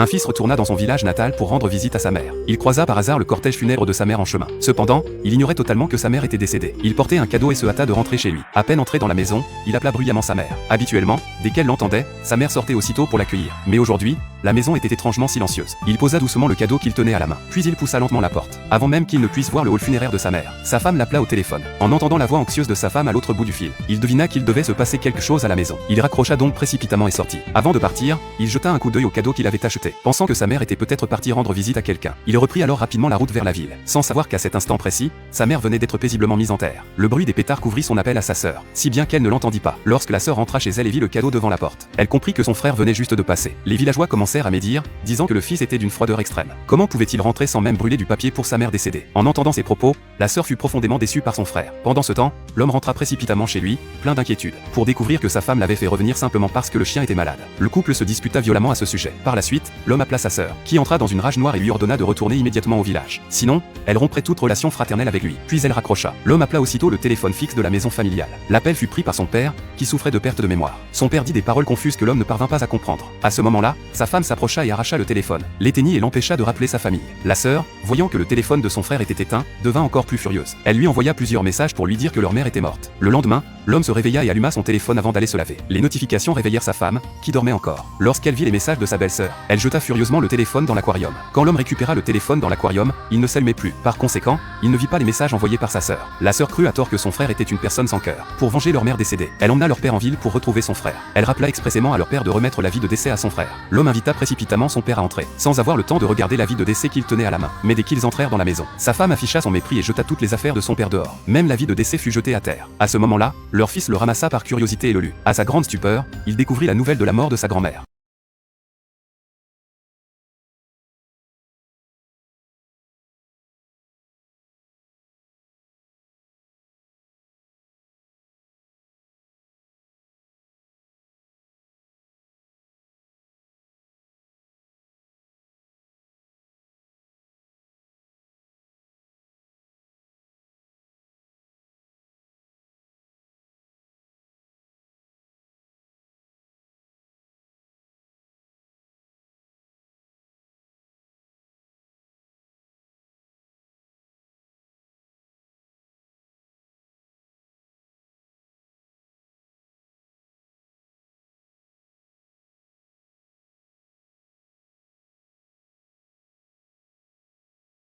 Un fils retourna dans son village natal pour rendre visite à sa mère. Il croisa par hasard le cortège funèbre de sa mère en chemin. Cependant, il ignorait totalement que sa mère était décédée. Il portait un cadeau et se hâta de rentrer chez lui. À peine entré dans la maison, il appela bruyamment sa mère. Habituellement, dès qu'elle l'entendait, sa mère sortait aussitôt pour l'accueillir. Mais aujourd'hui, la maison était étrangement silencieuse. Il posa doucement le cadeau qu'il tenait à la main. Puis il poussa lentement la porte. Avant même qu'il ne puisse voir le hall funéraire de sa mère, sa femme l'appela au téléphone. En entendant la voix anxieuse de sa femme à l'autre bout du fil, il devina qu'il devait se passer quelque chose à la maison. Il raccrocha donc précipitamment et sortit. Avant de partir, il jeta un coup d'œil au cadeau qu'il avait acheté, pensant que sa mère était peut-être partie rendre visite à quelqu'un. Il reprit alors rapidement la route vers la ville, sans savoir qu'à cet instant précis, sa mère venait d'être paisiblement mise en terre. Le bruit des pétards couvrit son appel à sa sœur, si bien qu'elle ne l'entendit pas. Lorsque la sœur rentra chez elle et vit le cadeau devant la porte, elle comprit que son frère venait juste de passer. Les villageois commencèrent à médire, disant que le fils était d'une froideur extrême. Comment pouvait-il rentrer sans même brûler du papier pour sa mère décédée? En entendant ces propos, la sœur fut profondément déçue par son frère. Pendant ce temps, l'homme rentra précipitamment chez lui, plein d'inquiétude, pour découvrir que sa femme l'avait fait revenir simplement parce que le chien était malade. Le couple se disputa violemment à ce sujet. Par la suite, l'homme appela sa sœur, qui entra dans une rage noire et lui ordonna de retourner immédiatement au village. Sinon, elle romprait toute relation fraternelle avec lui. Puis elle raccrocha. L'homme appela aussitôt le téléphone fixe de la maison familiale. L'appel fut pris par son père, qui souffrait de perte de mémoire. Son père dit des paroles confuses que l'homme ne parvint pas à comprendre. À ce moment-là, sa femme s'approcha et arracha le téléphone, l'éteignit et l'empêcha de rappeler sa famille. La sœur, voyant que le téléphone de son frère était éteint, devint encore plus furieuse. Elle lui envoya plusieurs messages pour lui dire que leur mère était morte. Le lendemain, l'homme se réveilla et alluma son téléphone avant d'aller se laver. Les notifications réveillèrent sa femme, qui dormait encore. Lorsqu'elle vit les messages de sa belle-sœur, elle jeta furieusement le téléphone dans l'aquarium. Quand l'homme récupéra le téléphone dans l'aquarium, il ne s'allumait plus. Par conséquent, il ne vit pas les messages envoyés par sa sœur. La sœur crut à tort que son frère était une personne sans cœur. Pour venger leur mère décédée, elle emmena leur père en ville pour retrouver son frère. Elle rappela expressément à leur père de remettre l'avis de décès à son frère. L'homme invita précipitamment son père à entrer, sans avoir le temps de regarder l'avis de décès qu'il tenait à la main. Mais dès qu'ils entrèrent dans la maison, sa femme afficha son mépris et jeta toutes les affaires de son père dehors. Même l'avis de décès fut jeté à terre. À ce moment-là, leur fils le ramassa par curiosité et le lut. À sa grande stupeur, il découvrit la nouvelle de la mort de sa grand-mère.